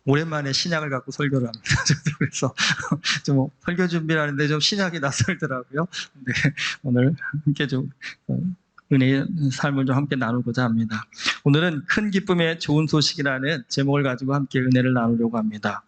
오랜만에 신약을 갖고 설교를 합니다. 저도 그래서 좀 설교 준비를 하는데 좀 신약이 낯설더라고요. 네, 오늘 함께 좀 은혜의 삶을 좀 함께 나누고자 합니다. 오늘은 큰 기쁨의 좋은 소식이라는 제목을 가지고 함께 은혜를 나누려고 합니다.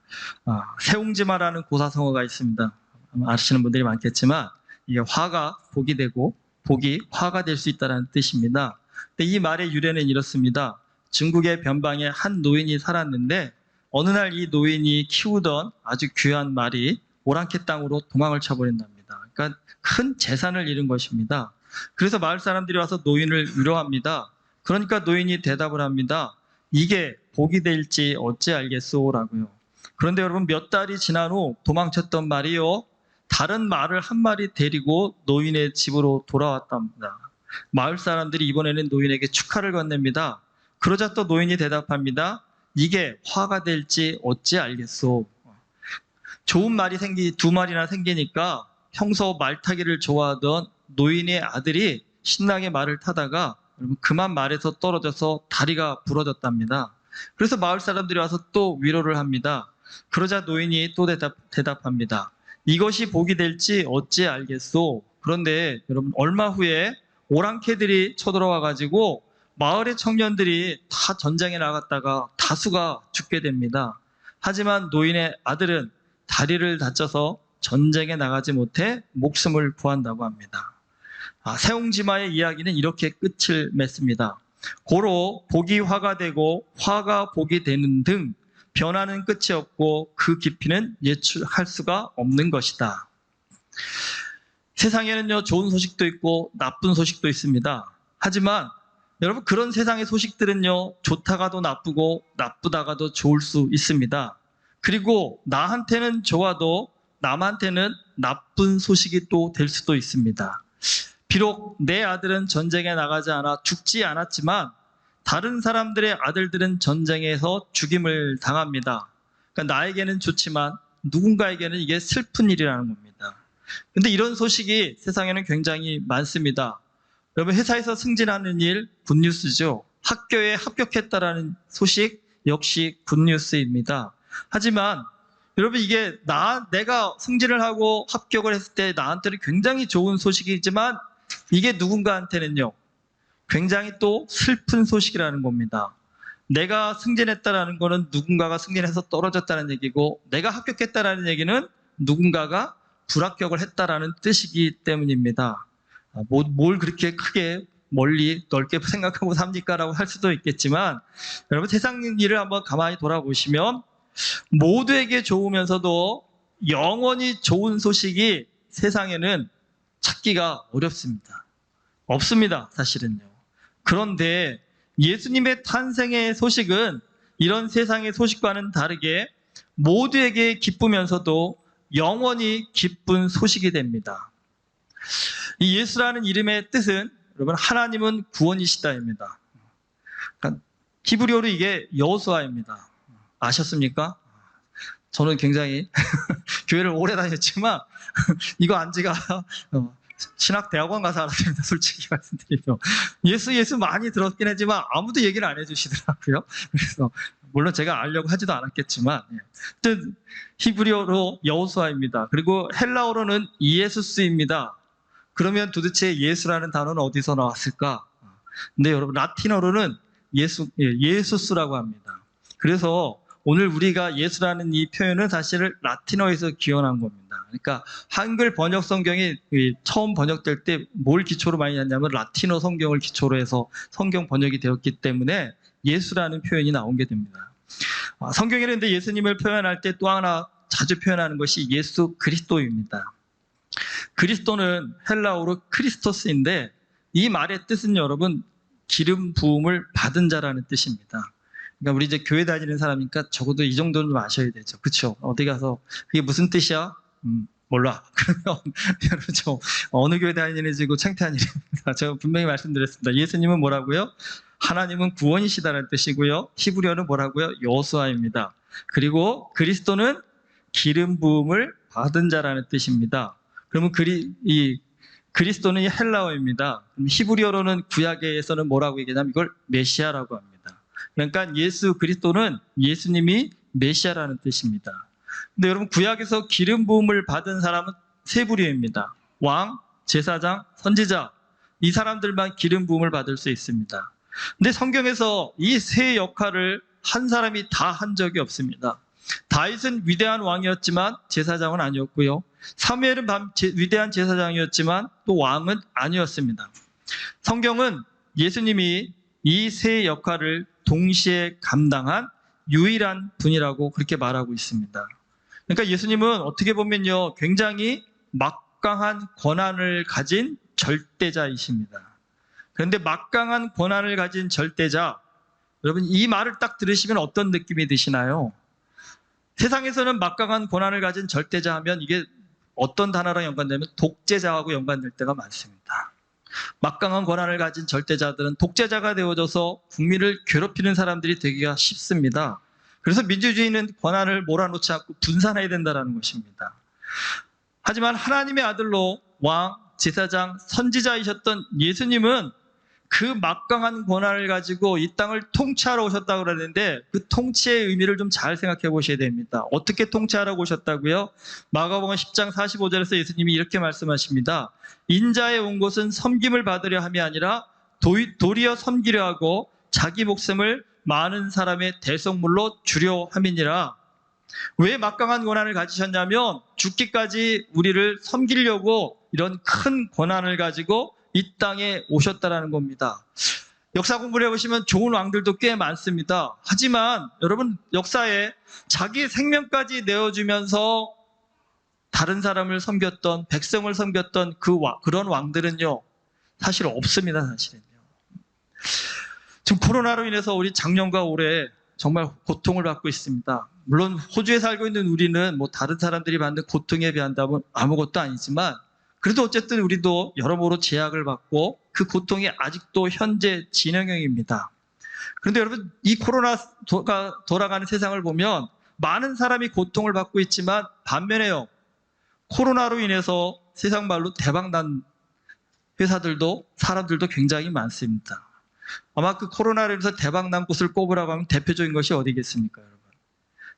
세옹지마라는 고사성어가 있습니다. 아마 아시는 분들이 많겠지만 이게 화가 복이 되고 복이 화가 될 수 있다는 뜻입니다. 근데 이 말의 유래는 이렇습니다. 중국의 변방에 한 노인이 살았는데 어느 날 이 노인이 키우던 아주 귀한 말이 오랑캐 땅으로 도망을 쳐버린답니다. 그러니까 큰 재산을 잃은 것입니다. 그래서 마을 사람들이 와서 노인을 위로합니다. 그러니까 노인이 대답을 합니다. 이게 복이 될지 어찌 알겠소라고요. 그런데 여러분, 몇 달이 지난 후 도망쳤던 말이요, 다른 말을 한 마리 데리고 노인의 집으로 돌아왔답니다. 마을 사람들이 이번에는 노인에게 축하를 건넵니다. 그러자 또 노인이 대답합니다. 이게 화가 될지 어찌 알겠소. 좋은 말이 두 마리나 생기니까 평소 말 타기를 좋아하던 노인의 아들이 신나게 말을 타다가 그만 말에서 떨어져서 다리가 부러졌답니다. 그래서 마을 사람들이 와서 또 위로를 합니다. 그러자 노인이 또 대답합니다. 이것이 복이 될지 어찌 알겠소. 그런데 여러분, 얼마 후에 오랑캐들이 쳐들어와가지고 마을의 청년들이 다 전장에 나갔다가 다수가 죽게 됩니다. 하지만 노인의 아들은 다리를 다쳐서 전쟁에 나가지 못해 목숨을 구한다고 합니다. 세옹지마의 이야기는 이렇게 끝을 맺습니다. 고로 복이 화가 되고 화가 복이 되는 등 변화는 끝이 없고 그 깊이는 예측할 수가 없는 것이다. 세상에는요, 좋은 소식도 있고 나쁜 소식도 있습니다. 하지만 여러분, 그런 세상의 소식들은요, 좋다가도 나쁘고 나쁘다가도 좋을 수 있습니다. 그리고 나한테는 좋아도 남한테는 나쁜 소식이 또 될 수도 있습니다. 비록 내 아들은 전쟁에 나가지 않아 죽지 않았지만 다른 사람들의 아들들은 전쟁에서 죽임을 당합니다. 그러니까 나에게는 좋지만 누군가에게는 이게 슬픈 일이라는 겁니다. 근데 이런 소식이 세상에는 굉장히 많습니다. 여러분, 회사에서 승진하는 일 굿뉴스죠. 학교에 합격했다라는 소식 역시 굿뉴스입니다. 하지만 여러분, 이게 내가 승진을 하고 합격을 했을 때 나한테는 굉장히 좋은 소식이지만 이게 누군가한테는요, 굉장히 또 슬픈 소식이라는 겁니다. 내가 승진했다라는 거는 누군가가 승진해서 떨어졌다는 얘기고, 내가 합격했다라는 얘기는 누군가가 불합격을 했다라는 뜻이기 때문입니다. 뭘 그렇게 크게 멀리 넓게 생각하고 삽니까라고 할 수도 있겠지만, 여러분, 세상 일을 한번 가만히 돌아보시면 모두에게 좋으면서도 영원히 좋은 소식이 세상에는 찾기가 어렵습니다. 없습니다, 사실은요. 그런데 예수님의 탄생의 소식은 이런 세상의 소식과는 다르게 모두에게 기쁘면서도 영원히 기쁜 소식이 됩니다. 이 예수라는 이름의 뜻은 여러분, 하나님은 구원이시다입니다. 그러니까 히브리어로 이게 여호수아입니다. 아셨습니까? 저는 굉장히 교회를 오래 다녔지만 이거 안지가 신학대학원 가서 알았습니다. 솔직히 말씀드리면 예수 많이 들었긴 하지만 아무도 얘기를 안 해주시더라고요. 그래서 물론 제가 알려고 하지도 않았겠지만 뜻 히브리어로 여호수아입니다. 그리고 헬라어로는 이에수스입니다. 그러면 도대체 예수라는 단어는 어디서 나왔을까? 근데 여러분, 라틴어로는 예수스라고 합니다. 그래서 오늘 우리가 예수라는 이 표현은 사실 라틴어에서 기원한 겁니다. 그러니까 한글 번역 성경이 처음 번역될 때 뭘 기초로 많이 했냐면 라틴어 성경을 기초로 해서 성경 번역이 되었기 때문에 예수라는 표현이 나온 게 됩니다. 성경에는 근데 예수님을 표현할 때 또 하나 자주 표현하는 것이 예수 그리스도입니다. 그리스도는 헬라어로 크리스토스인데 이 말의 뜻은 여러분, 기름 부음을 받은 자라는 뜻입니다. 그러니까 우리 이제 교회 다니는 사람이니까 적어도 이 정도는 좀 아셔야 되죠. 그렇죠? 어디 가서 그게 무슨 뜻이야? 몰라. 그러면 여러분, 어느 교회 다니는지고 창피한 일입니다. 제가 분명히 말씀드렸습니다. 예수님은 뭐라고요? 하나님은 구원이시다는 뜻이고요. 히브리어는 뭐라고요? 여호수아입니다. 그리고 그리스도는 기름 부음을 받은 자라는 뜻입니다. 그러면 이 그리스도는 헬라어입니다. 히브리어로는 구약에서는 뭐라고 얘기하냐면 이걸 메시아라고 합니다. 그러니까 예수 그리스도는 예수님이 메시아라는 뜻입니다. 근데 여러분 구약에서 기름 부음을 받은 사람은 세 부류입니다. 왕, 제사장, 선지자. 이 사람들만 기름 부음을 받을 수 있습니다. 근데 성경에서 이 세 역할을 한 사람이 다 한 적이 없습니다. 다윗은 위대한 왕이었지만 제사장은 아니었고요. 사무엘은 위대한 제사장이었지만 또 왕은 아니었습니다. 성경은 예수님이 이 세 역할을 동시에 감당한 유일한 분이라고 그렇게 말하고 있습니다. 그러니까 예수님은 어떻게 보면요, 굉장히 막강한 권한을 가진 절대자이십니다. 그런데 막강한 권한을 가진 절대자, 여러분 이 말을 딱 들으시면 어떤 느낌이 드시나요? 세상에서는 막강한 권한을 가진 절대자 하면 이게 어떤 단어랑 연관되면 독재자하고 연관될 때가 많습니다. 막강한 권한을 가진 절대자들은 독재자가 되어져서 국민을 괴롭히는 사람들이 되기가 쉽습니다. 그래서 민주주의는 권한을 몰아놓지 않고 분산해야 된다는 것입니다. 하지만 하나님의 아들로 왕, 제사장, 선지자이셨던 예수님은 그 막강한 권한을 가지고 이 땅을 통치하러 오셨다고 그러는데 그 통치의 의미를 좀 잘 생각해 보셔야 됩니다. 어떻게 통치하러 오셨다고요? 마가복음 10장 45절에서 예수님이 이렇게 말씀하십니다. 인자에 온 곳은 섬김을 받으려 함이 아니라 도리어 섬기려 하고 자기 목숨을 많은 사람의 대속물로 주려 함이니라. 왜 막강한 권한을 가지셨냐면 죽기까지 우리를 섬기려고 이런 큰 권한을 가지고 이 땅에 오셨다라는 겁니다. 역사 공부를 해보시면 좋은 왕들도 꽤 많습니다. 하지만 여러분 역사에 자기 생명까지 내어주면서 다른 사람을 섬겼던, 백성을 섬겼던 그런 왕들은요 사실 없습니다. 사실은요. 지금 코로나로 인해서 우리 작년과 올해 정말 고통을 받고 있습니다. 물론 호주에 살고 있는 우리는 뭐 다른 사람들이 받는 고통에 비한다면 아무것도 아니지만 그래도 어쨌든 우리도 여러모로 제약을 받고 그 고통이 아직도 현재 진행형입니다. 그런데 여러분 이 코로나가 돌아가는 세상을 보면 많은 사람이 고통을 받고 있지만 반면에요, 코로나로 인해서 세상 말로 대박난 회사들도 사람들도 굉장히 많습니다. 아마 그 코로나로 인해서 대박난 곳을 꼽으라고 하면 대표적인 것이 어디겠습니까, 여러분?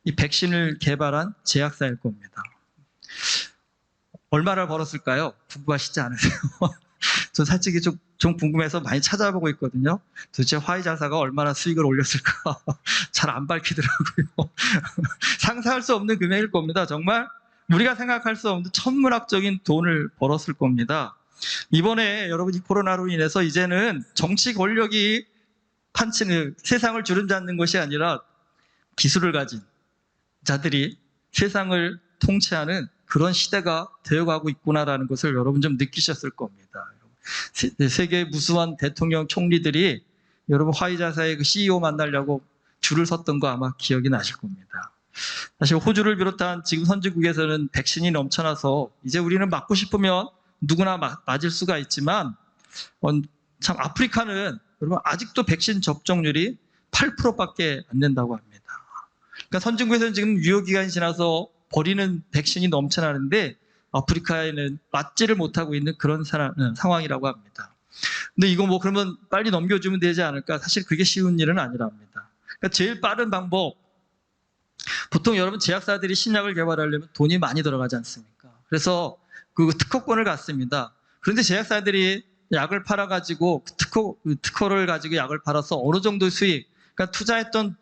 이 백신을 개발한 제약사일 겁니다. 얼마를 벌었을까요? 궁금하시지 않으세요? 저 솔직히 좀 궁금해서 많이 찾아보고 있거든요. 도대체 화이자사가 얼마나 수익을 올렸을까? 잘 안 밝히더라고요. 상상할 수 없는 금액일 겁니다. 정말 우리가 생각할 수 없는 천문학적인 돈을 벌었을 겁니다. 이번에 여러분 이 코로나로 인해서 이제는 정치 권력이 세상을 주름잡는 것이 아니라 기술을 가진 자들이 세상을 통치하는 그런 시대가 되어가고 있구나라는 것을 여러분 좀 느끼셨을 겁니다. 세계 무수한 대통령, 총리들이 여러분 화이자사의 그 CEO 만나려고 줄을 섰던 거 아마 기억이 나실 겁니다. 사실 호주를 비롯한 지금 선진국에서는 백신이 넘쳐나서 이제 우리는 맞고 싶으면 누구나 맞을 수가 있지만 참 아프리카는 여러분 아직도 백신 접종률이 8%밖에 안 된다고 합니다. 그러니까 선진국에서는 지금 유효기간이 지나서 버리는 백신이 넘쳐나는데 아프리카에는 맞지를 못하고 있는 그런 상황이라고 합니다. 근데 이거 뭐 그러면 빨리 넘겨주면 되지 않을까? 사실 그게 쉬운 일은 아니랍니다. 그러니까 제일 빠른 방법, 보통 여러분 제약사들이 신약을 개발하려면 돈이 많이 들어가지 않습니까? 그래서 그 특허권을 갖습니다. 그런데 제약사들이 약을 팔아가지고 특허를 가지고 약을 팔아서 어느 정도 수익, 그러니까 투자했던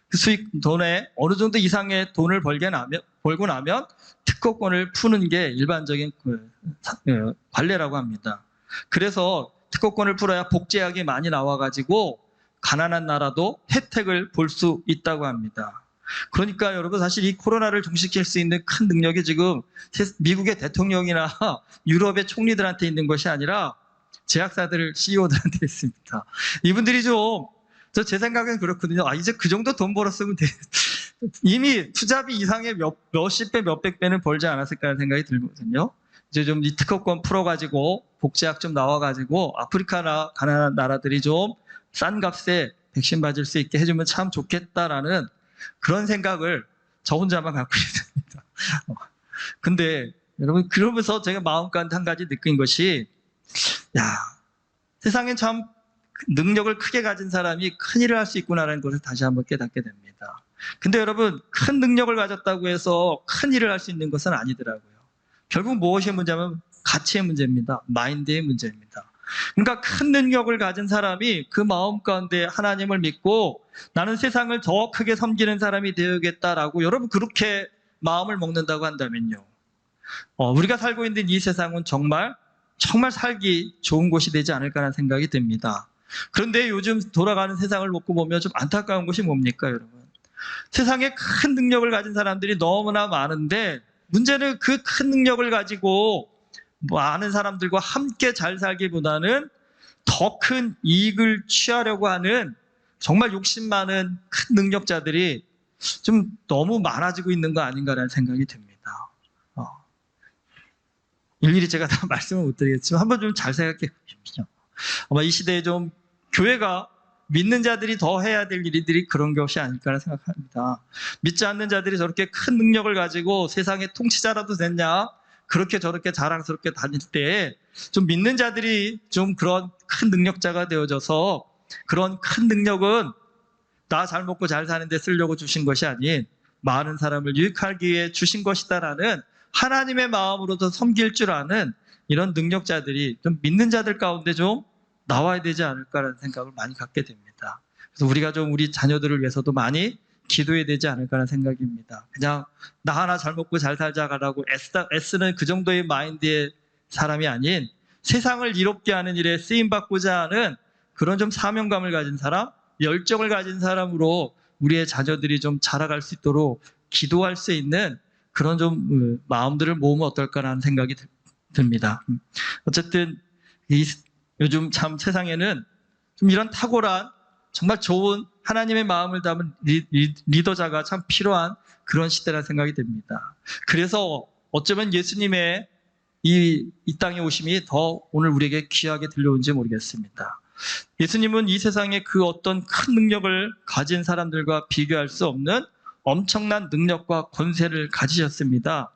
그 수익 돈에 어느 정도 이상의 돈을 벌고 나면 특허권을 푸는 게 일반적인 관례라고 합니다. 그래서 특허권을 풀어야 복제약이 많이 나와가지고 가난한 나라도 혜택을 볼 수 있다고 합니다. 그러니까 여러분 사실 이 코로나를 종식시킬 수 있는 큰 능력이 지금 미국의 대통령이나 유럽의 총리들한테 있는 것이 아니라 제약사들 CEO들한테 있습니다. 이분들이 제 생각엔 그렇거든요. 이제 그 정도 돈 벌었으면 이미 투자비 이상의 몇십 배, 몇백 배는 벌지 않았을까 하는 생각이 들거든요. 이제 좀 이 특허권 풀어가지고 복제약 좀 나와가지고 아프리카나 가난한 나라들이 좀 싼 값에 백신 맞을 수 있게 해주면 참 좋겠다라는 그런 생각을 저 혼자만 갖고 있습니다. 근데 여러분 그러면서 제가 마음가운데 한 가지 느낀 것이 세상엔 참 능력을 크게 가진 사람이 큰일을 할 수 있구나라는 것을 다시 한번 깨닫게 됩니다. 근데 여러분, 큰 능력을 가졌다고 해서 큰 일을 할 수 있는 것은 아니더라고요. 결국 무엇의 문제냐면 가치의 문제입니다. 마인드의 문제입니다. 그러니까 큰 능력을 가진 사람이 그 마음 가운데 하나님을 믿고 나는 세상을 더 크게 섬기는 사람이 되어야겠다라고 여러분 그렇게 마음을 먹는다고 한다면요. 우리가 살고 있는 이 세상은 정말 살기 좋은 곳이 되지 않을까라는 생각이 듭니다. 그런데 요즘 돌아가는 세상을 놓고 보면 좀 안타까운 것이 뭡니까, 여러분? 세상에 큰 능력을 가진 사람들이 너무나 많은데 문제는 그 큰 능력을 가지고 많은 사람들과 함께 잘 살기보다는 더 큰 이익을 취하려고 하는 정말 욕심 많은 큰 능력자들이 좀 너무 많아지고 있는 거 아닌가라는 생각이 듭니다. 일일이 제가 다 말씀을 못 드리겠지만 한번 좀 잘 생각해 보십시오. 아마 이 시대에 좀 교회가 믿는 자들이 더 해야 될 일들이 그런 것이 아닐까 생각합니다. 믿지 않는 자들이 저렇게 큰 능력을 가지고 세상의 통치자라도 됐냐? 그렇게 저렇게 자랑스럽게 다닐 때 좀 믿는 자들이 좀 그런 큰 능력자가 되어져서 그런 큰 능력은 나 잘 먹고 잘 사는데 쓰려고 주신 것이 아닌 많은 사람을 유익하기 위해 주신 것이다라는 하나님의 마음으로도 섬길 줄 아는 이런 능력자들이 좀 믿는 자들 가운데 좀 나와야 되지 않을까라는 생각을 많이 갖게 됩니다. 그래서 우리가 좀 우리 자녀들을 위해서도 많이 기도해야 되지 않을까라는 생각입니다. 그냥 나 하나 잘 먹고 잘 살자라고 애쓰는 그 정도의 마인드의 사람이 아닌 세상을 이롭게 하는 일에 쓰임받고자 하는 그런 좀 사명감을 가진 사람, 열정을 가진 사람으로 우리의 자녀들이 좀 자라갈 수 있도록 기도할 수 있는 그런 좀 마음들을 모으면 어떨까라는 생각이 듭니다. 어쨌든 요즘 참 세상에는 좀 이런 탁월한 정말 좋은 하나님의 마음을 담은 리더자가 참 필요한 그런 시대라는 생각이 듭니다. 그래서 어쩌면 예수님의 이 땅에 오심이 더 오늘 우리에게 귀하게 들려온지 모르겠습니다. 예수님은 이 세상에 그 어떤 큰 능력을 가진 사람들과 비교할 수 없는 엄청난 능력과 권세를 가지셨습니다.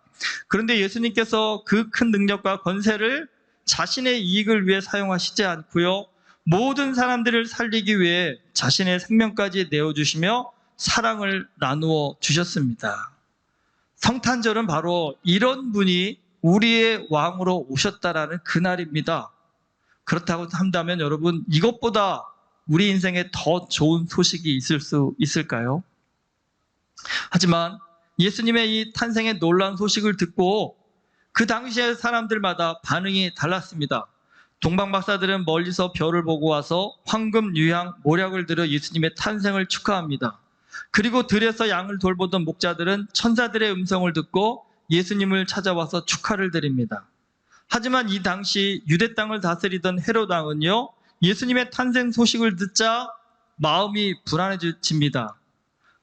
그런데 예수님께서 그 큰 능력과 권세를 자신의 이익을 위해 사용하시지 않고요. 모든 사람들을 살리기 위해 자신의 생명까지 내어주시며 사랑을 나누어 주셨습니다. 성탄절은 바로 이런 분이 우리의 왕으로 오셨다라는 그날입니다. 그렇다고 한다면 여러분 이것보다 우리 인생에 더 좋은 소식이 있을 수 있을까요? 하지만 예수님의 이 탄생의 놀라운 소식을 듣고 그 당시의 사람들마다 반응이 달랐습니다. 동방박사들은 멀리서 별을 보고 와서 황금, 유향, 모략을 들어 예수님의 탄생을 축하합니다. 그리고 들에서 양을 돌보던 목자들은 천사들의 음성을 듣고 예수님을 찾아와서 축하를 드립니다. 하지만 이 당시 유대 땅을 다스리던 헤롯 왕은요, 예수님의 탄생 소식을 듣자 마음이 불안해집니다.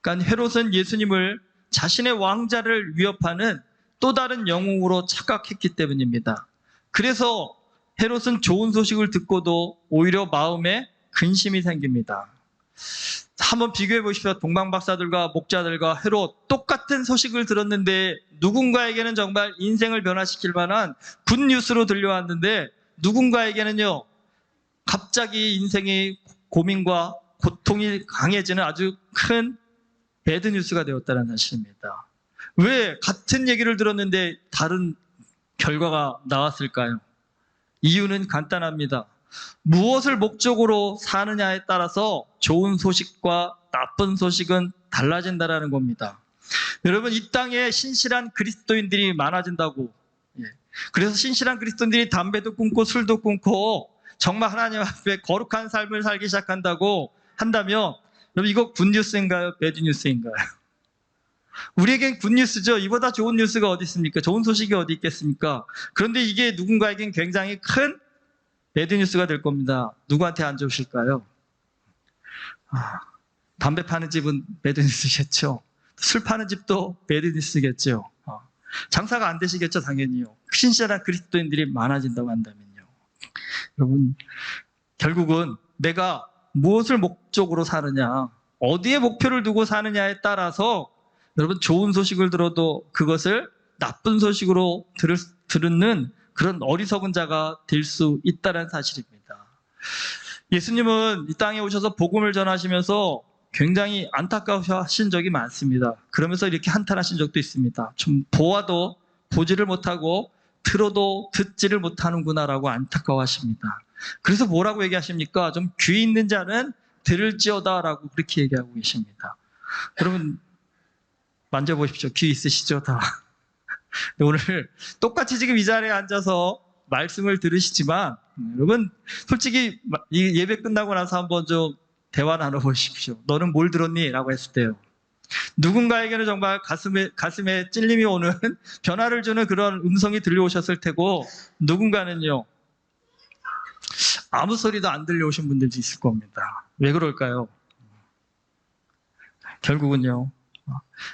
그러니까 헤롯은 예수님을 자신의 왕자를 위협하는 또 다른 영웅으로 착각했기 때문입니다. 그래서 헤롯은 좋은 소식을 듣고도 오히려 마음에 근심이 생깁니다. 한번 비교해 보십시오. 동방박사들과 목자들과 헤롯 똑같은 소식을 들었는데 누군가에게는 정말 인생을 변화시킬 만한 굿뉴스로 들려왔는데 누군가에게는요 갑자기 인생의 고민과 고통이 강해지는 아주 큰 배드뉴스가 되었다는 사실입니다. 왜 같은 얘기를 들었는데 다른 결과가 나왔을까요? 이유는 간단합니다. 무엇을 목적으로 사느냐에 따라서 좋은 소식과 나쁜 소식은 달라진다는 겁니다. 여러분 이 땅에 신실한 그리스도인들이 많아진다고, 그래서 신실한 그리스도인들이 담배도 끊고 술도 끊고 정말 하나님 앞에 거룩한 삶을 살기 시작한다고 한다면 여러분 이거 굿뉴스인가요? 배드뉴스인가요? 우리에겐 굿뉴스죠. 이보다 좋은 뉴스가 어디 있습니까? 좋은 소식이 어디 있겠습니까? 그런데 이게 누군가에겐 굉장히 큰 배드뉴스가 될 겁니다. 누구한테 안 좋으실까요? 담배 파는 집은 배드뉴스겠죠. 술 파는 집도 배드뉴스겠죠. 장사가 안 되시겠죠, 당연히요. 신실한 그리스도인들이 많아진다고 한다면요. 여러분, 결국은 내가 무엇을 목적으로 사느냐, 어디에 목표를 두고 사느냐에 따라서 여러분 좋은 소식을 들어도 그것을 나쁜 소식으로 들은 그런 어리석은 자가 될 수 있다는 사실입니다. 예수님은 이 땅에 오셔서 복음을 전하시면서 굉장히 안타까워하신 적이 많습니다. 그러면서 이렇게 한탄하신 적도 있습니다. 좀 보아도 보지를 못하고 들어도 듣지를 못하는구나라고 안타까워하십니다. 그래서 뭐라고 얘기하십니까? 좀 귀 있는 자는 들을지어다라고 그렇게 얘기하고 계십니다. 여러분 만져보십시오. 귀 있으시죠? 다. 오늘 똑같이 지금 이 자리에 앉아서 말씀을 들으시지만 여러분 솔직히 이 예배 끝나고 나서 한번 좀 대화 나눠보십시오. 너는 뭘 들었니? 라고 했을 때요. 누군가에게는 정말 가슴에 찔림이 오는 변화를 주는 그런 음성이 들려오셨을 테고 누군가는요. 아무 소리도 안 들려오신 분들도 있을 겁니다. 왜 그럴까요? 결국은요.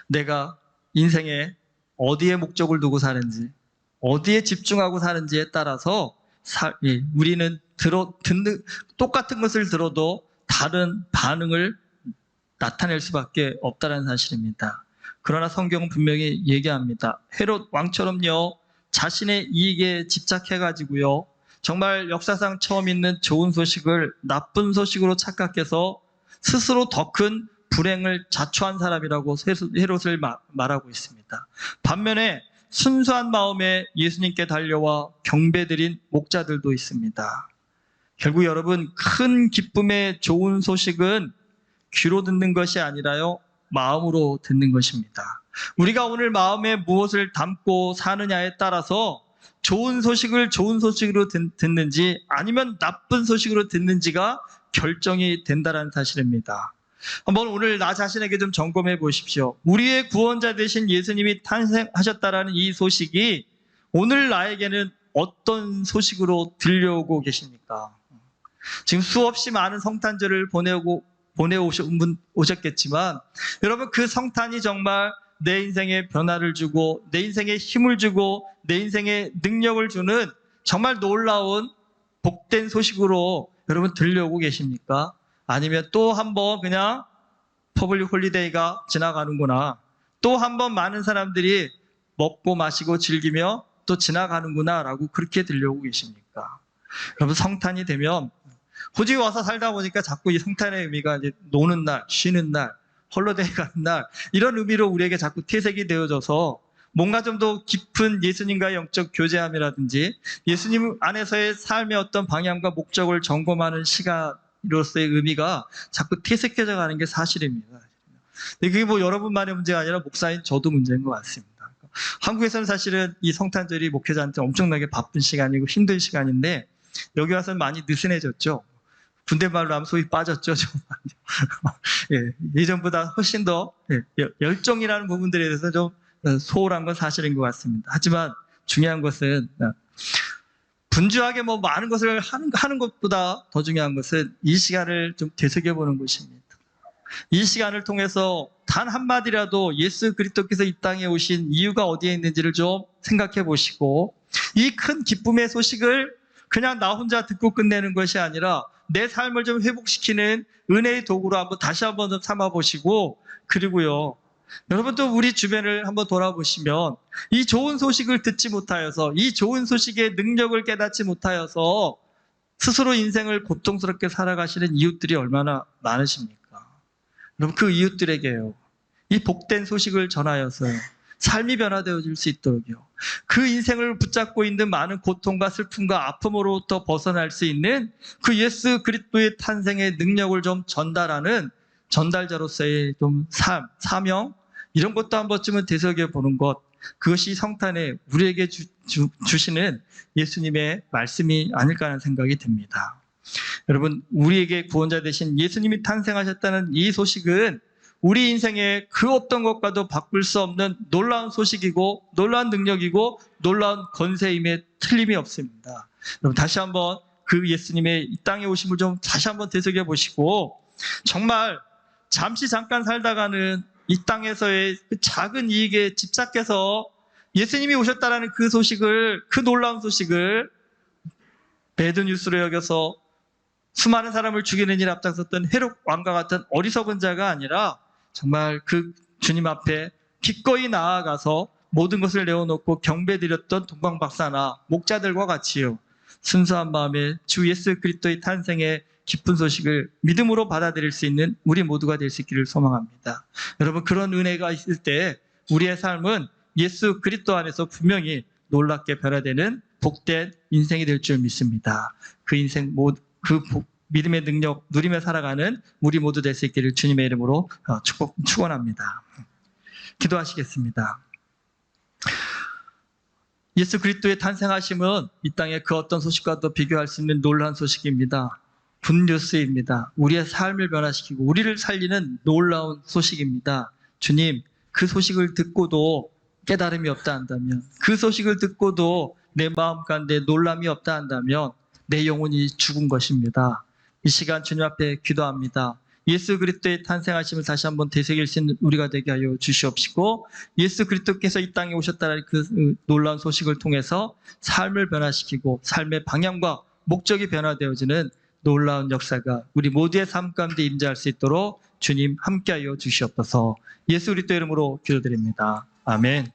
내가 인생에 어디에 목적을 두고 사는지 어디에 집중하고 사는지에 따라서 우리는 똑같은 것을 들어도 다른 반응을 나타낼 수밖에 없다는 사실입니다. 그러나 성경은 분명히 얘기합니다. 헤롯 왕처럼요. 자신의 이익에 집착해가지고요. 정말 역사상 처음 있는 좋은 소식을 나쁜 소식으로 착각해서 스스로 더 큰 불행을 자초한 사람이라고 헤롯을 말하고 있습니다. 반면에 순수한 마음에 예수님께 달려와 경배드린 목자들도 있습니다. 결국 여러분 큰 기쁨의 좋은 소식은 귀로 듣는 것이 아니라요 마음으로 듣는 것입니다. 우리가 오늘 마음에 무엇을 담고 사느냐에 따라서 좋은 소식을 좋은 소식으로 듣는지 아니면 나쁜 소식으로 듣는지가 결정이 된다는 사실입니다. 한번 오늘 나 자신에게 좀 점검해 보십시오. 우리의 구원자 되신 예수님이 탄생하셨다라는 이 소식이 오늘 나에게는 어떤 소식으로 들려오고 계십니까? 지금 수없이 많은 성탄절을 보내오셨겠지만 여러분 그 성탄이 정말 내 인생에 변화를 주고 내 인생에 힘을 주고 내 인생에 능력을 주는 정말 놀라운 복된 소식으로 여러분 들려오고 계십니까? 아니면 또 한 번 그냥 퍼블릭 홀리데이가 지나가는구나. 또 한 번 많은 사람들이 먹고 마시고 즐기며 또 지나가는구나 라고 그렇게 들려오고 계십니까? 여러분 성탄이 되면 호주에 와서 살다 보니까 자꾸 이 성탄의 의미가 이제 노는 날, 쉬는 날, 홀리데이 가는 날 이런 의미로 우리에게 자꾸 퇴색이 되어져서 뭔가 좀 더 깊은 예수님과의 영적 교제함이라든지 예수님 안에서의 삶의 어떤 방향과 목적을 점검하는 시간으로서의 의미가 자꾸 퇴색해져 가는 게 사실입니다. 근데 그게 뭐 여러분만의 문제가 아니라 목사인 저도 문제인 것 같습니다. 한국에서는 사실은 이 성탄절이 목회자한테 엄청나게 바쁜 시간이고 힘든 시간인데 여기 와서는 많이 느슨해졌죠. 군대 말로 하면 소위 빠졌죠. 예, 예전보다 훨씬 더 열정이라는 부분들에 대해서 좀 소홀한 건 사실인 것 같습니다. 하지만 중요한 것은 분주하게 뭐 많은 것을 하는 것보다 더 중요한 것은 이 시간을 좀 되새겨보는 것입니다. 이 시간을 통해서 단 한마디라도 예수 그리스도께서 이 땅에 오신 이유가 어디에 있는지를 좀 생각해 보시고 이 큰 기쁨의 소식을 그냥 나 혼자 듣고 끝내는 것이 아니라 내 삶을 좀 회복시키는 은혜의 도구로 한번 다시 한번 좀 삼아 보시고 그리고요. 여러분도 우리 주변을 한번 돌아보시면 이 좋은 소식을 듣지 못하여서 이 좋은 소식의 능력을 깨닫지 못하여서 스스로 인생을 고통스럽게 살아가시는 이웃들이 얼마나 많으십니까? 여러분 그 이웃들에게요. 이 복된 소식을 전하여서요. 삶이 변화되어질 수 있도록요. 그 인생을 붙잡고 있는 많은 고통과 슬픔과 아픔으로부터 벗어날 수 있는 그 예수 그리스도의 탄생의 능력을 좀 전달하는 전달자로서의 좀 삶, 사명 이런 것도 한 번쯤은 되새겨 보는 것 그것이 성탄에 우리에게 주시는 예수님의 말씀이 아닐까 하는 생각이 듭니다. 여러분 우리에게 구원자 되신 예수님이 탄생하셨다는 이 소식은 우리 인생의 그 어떤 것과도 바꿀 수 없는 놀라운 소식이고 놀라운 능력이고 놀라운 권세임에 틀림이 없습니다. 여러분 다시 한번 그 예수님의 이 땅에 오심을 좀 다시 한번 되새겨 보시고 정말 잠깐 살다가는 이 땅에서의 그 작은 이익에 집착해서 예수님이 오셨다라는 그 소식을 그 놀라운 소식을 배드뉴스로 여겨서 수많은 사람을 죽이는 일에 앞장섰던 헤롯 왕과 같은 어리석은 자가 아니라 정말 그 주님 앞에 기꺼이 나아가서 모든 것을 내어놓고 경배드렸던 동방박사나 목자들과 같이요. 순수한 마음에 주 예수 그리스도의 탄생의 기쁜 소식을 믿음으로 받아들일 수 있는 우리 모두가 될 수 있기를 소망합니다. 여러분, 그런 은혜가 있을 때 우리의 삶은 예수 그리스도 안에서 분명히 놀랍게 변화되는 복된 인생이 될 줄 믿습니다. 그 인생, 믿음의 능력 누리며 살아가는 우리 모두 될 수 있기를 주님의 이름으로 축원합니다. 기도하시겠습니다. 예수 그리스도의 탄생하심은 이 땅의 그 어떤 소식과도 비교할 수 있는 놀라운 소식입니다. 굿뉴스입니다. 우리의 삶을 변화시키고 우리를 살리는 놀라운 소식입니다. 주님, 그 소식을 듣고도 깨달음이 없다 한다면, 그 소식을 듣고도 내 마음 가운데 놀람이 없다 한다면 내 영혼이 죽은 것입니다. 이 시간 주님 앞에 기도합니다. 예수 그리스도의 탄생하심을 다시 한번 되새길 수 있는 우리가 되게 하여 주시옵시고, 예수 그리스도께서 이 땅에 오셨다는 그 놀라운 소식을 통해서 삶을 변화시키고 삶의 방향과 목적이 변화되어지는 놀라운 역사가 우리 모두의 삶 가운데 임재할 수 있도록 주님 함께하여 주시옵소서. 예수 그리스도 이름으로 기도드립니다. 아멘.